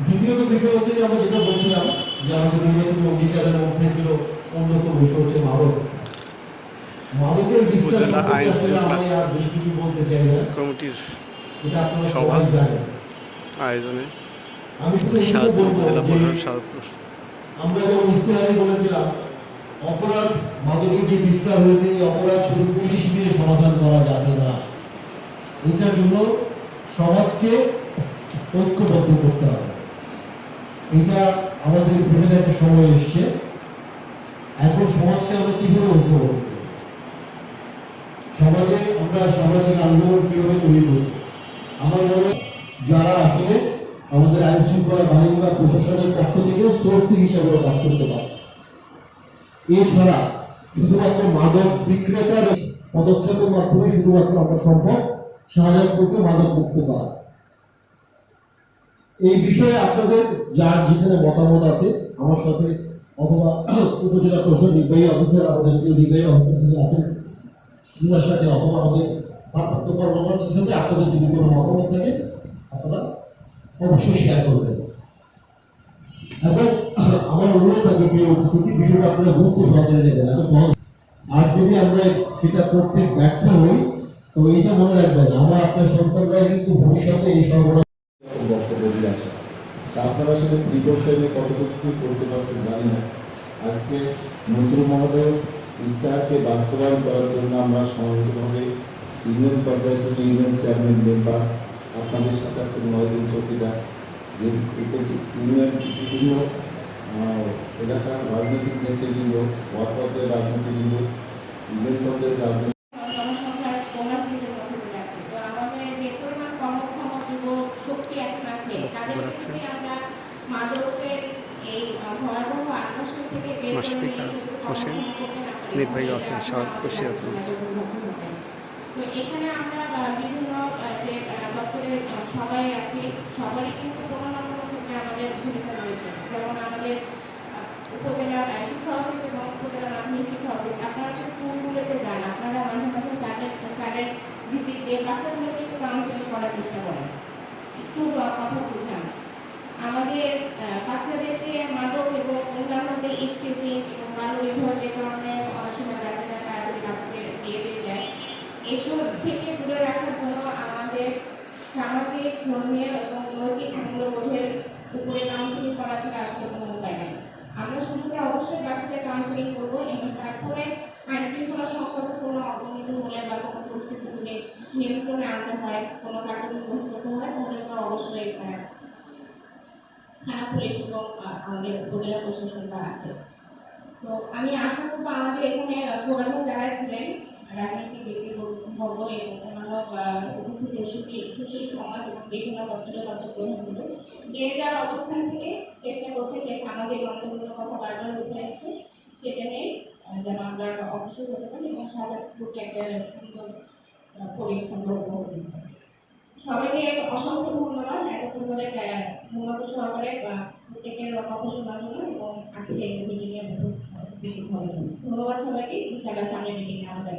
দ্বিতীয়ত বিষয় হচ্ছে যে আমরা যেটা বলছিলাম যে আমাদের নির্বাচনী অঙ্গীকারের মধ্যে ছিল অন্যতম বিষয় হচ্ছে মাদক। মাদকের বিস্তার উপজেলা সম্পর্কে আইন আসলে শৃঙ্খলা আমি আর বেশি কিছু বলতে চাই না, কমিটির এটা আপনারা সভা সবাই জানেন। আয়োজনে আমি শুধু এইটুকু সাহায্য বলবো উপজেলা যে পরিষদ সাহায্য আমরা যেমন ইস্তেহারে বলেছিলাম অপরাধ মাদকের যে বিস্তার হয়েছে এই অপরাধ শুধু পুলিশ দিয়ে সমাধান করা যাবে না, এটার জন্য সমাজকে ঐক্যবদ্ধ করতে হবে। এটা আমাদের ভেবে একটা সময় এসছে, এখন সমাজকে আমরা কিভাবে ঐক্যবদ্ধ করব, সমাজে আমরা সামাজিক আন্দোলন কিভাবে তৈরি করব। আমার মনে হয় যারা আসলে আমাদের আইন শৃঙ্খলা বাহিনী বা প্রশাসনের পক্ষ থেকে সোর্সিং হিসাবে কাজ করতে পারে। এছাড়া শুধুমাত্র মাদক বিক্রেতার পদক্ষেপের মাধ্যমে শুধুমাত্র আমরা সম্ভব শাহজাদপুরকে মাদক মুক্ত করা। এই বিষয়ে আপনাদের যার যেখানে মতামত আছে আমার সাথে অথবা উপজেলা প্রশাসন নির্বাহী অফিসার আমাদের নির্বাহী অফিসার যিনি আছেন উনার সাথে অথবা আমাদের ভারপ্রাপ্ত কর্মকর্তার সাথে আপনাদের যদি কোনো মতামত থাকে আপনারা অবশ্যই শেয়ার করবেন। এবং আমার অনুরোধ থাকবে প্রিয় উপস্থিতি, বিষয়টা আপনারা গুরুত্ব সহকারে নেবেন, এত সহজ। আর যদি আমরা সেটা করতে ব্যর্থ হই তো এইটা মনে রাখবেন আমার আপনার সন্তানরা কিন্তু ভবিষ্যতে এই সর্বনাশ বক্তব্য দিয়ে আছে। আপনারা আসলে প্রিভিয়াস টাইমে কতটুকু করতে পারছেন জানি না। আজকে মন্ত্রী মহোদয় ইস্তাহারকে বাস্তবায়ন করার জন্য আমরা সামগ্রিকভাবে ইউনিয়ন পর্যায়ে থেকে ইউনিয়ন চেয়ারম্যান মেম্বার আপনাদের সাথে আছেন 9 জন চৌকিদার, যে ইউনিয়ন বিভিন্ন এলাকার রাজনৈতিক নেতৃবৃন্দ, ওয়ার্ড পর্যায়ের রাজনীতিবৃন্দ, ইউনিয়ন পর্যায়ের রাজনীতি মাশফিকা হোসেন নির্বাহী আছেন তো এখানে আমরা বিভিন্ন যে দপ্তরের সবাই আছি, সবারই কিন্তু কোনো না কোনো ক্ষেত্রে আমাদের ভূমিকা রয়েছে। যেমন আমাদের উপজেলা শিক্ষা অফিস এবং উপজেলা মাধ্যমিক শিক্ষা অফিস, আপনারা যে স্কুলগুলোতে যান আপনারা মাঝে মাঝে স্যারের ভিজিট দিয়ে বাচ্চাগুলোকে একটু কাউন্সিলিং করার চেষ্টা করেন, একটু কথা বুঝান। আমাদের বাচ্চাদেরকে মাদক এবং অন্যান্য যে ইফটিজিং এবং বাল্য বিবাহ যে কারণে অনেক সময় রাতে তাড়াতাড়ি বাচ্চাদের বিয়ে দিয়ে যায়, এসব থেকে দূরে রাখার জন্য আমাদের সামাজিক, ধর্মীয় এবং নৈতিক মূল্যবোধের উপরে কাউন্সিলিং করা ছাড়া আসলে কোনো উপায় নেই। আমরা শুরুতে অবশ্যই বাচ্চাদের কাউন্সিলিং করবো এবং তারপরে আইন শৃঙ্খলা সংক্রান্ত কোনো অবনতি হলে বা কোনো পরিস্থিতি হলে নিয়ন্ত্রণে আনতে হয়, কোনো কার্যক্রম গ্রহণ করতে হয়, তাহলে তো অবশ্যই থানা পুলিশ এবং আমাদের উপজেলা প্রশাসনটা আছে। তো আমি আশা করবো আমাদের এখানে প্রোগ্রাম যারা ছিলেন রাজনৈতিক ব্যক্তিবর্গ এবং অন্যান্য উপস্থিত সুশীল সমাজ এবং বিভিন্ন দপ্তরের কাছে গ্রহণ করবে, যে যার অবস্থান থেকে চেষ্টা করতে যে সামাজিক আন্দোলনের কথা বারবার উঠে আসছে সেটা নিয়ে যেন আমরা অবশ্যই হতে পারি এবং শাহজাদপুরকে একটা সুন্দর পরিবেশ সংগ্রহ করতে পারি। সবাইকে অসংখ্য ধন্যবাদ এতক্ষণ ধরে মূলত সহকারে বা প্রত্যেকের কথা শোনার জন্য এবং আজকে মিটিংয়ে উপস্থিত হওয়ার জন্য ধন্যবাদ সবাইকে। সামনে মিটিংয়ে আমাদের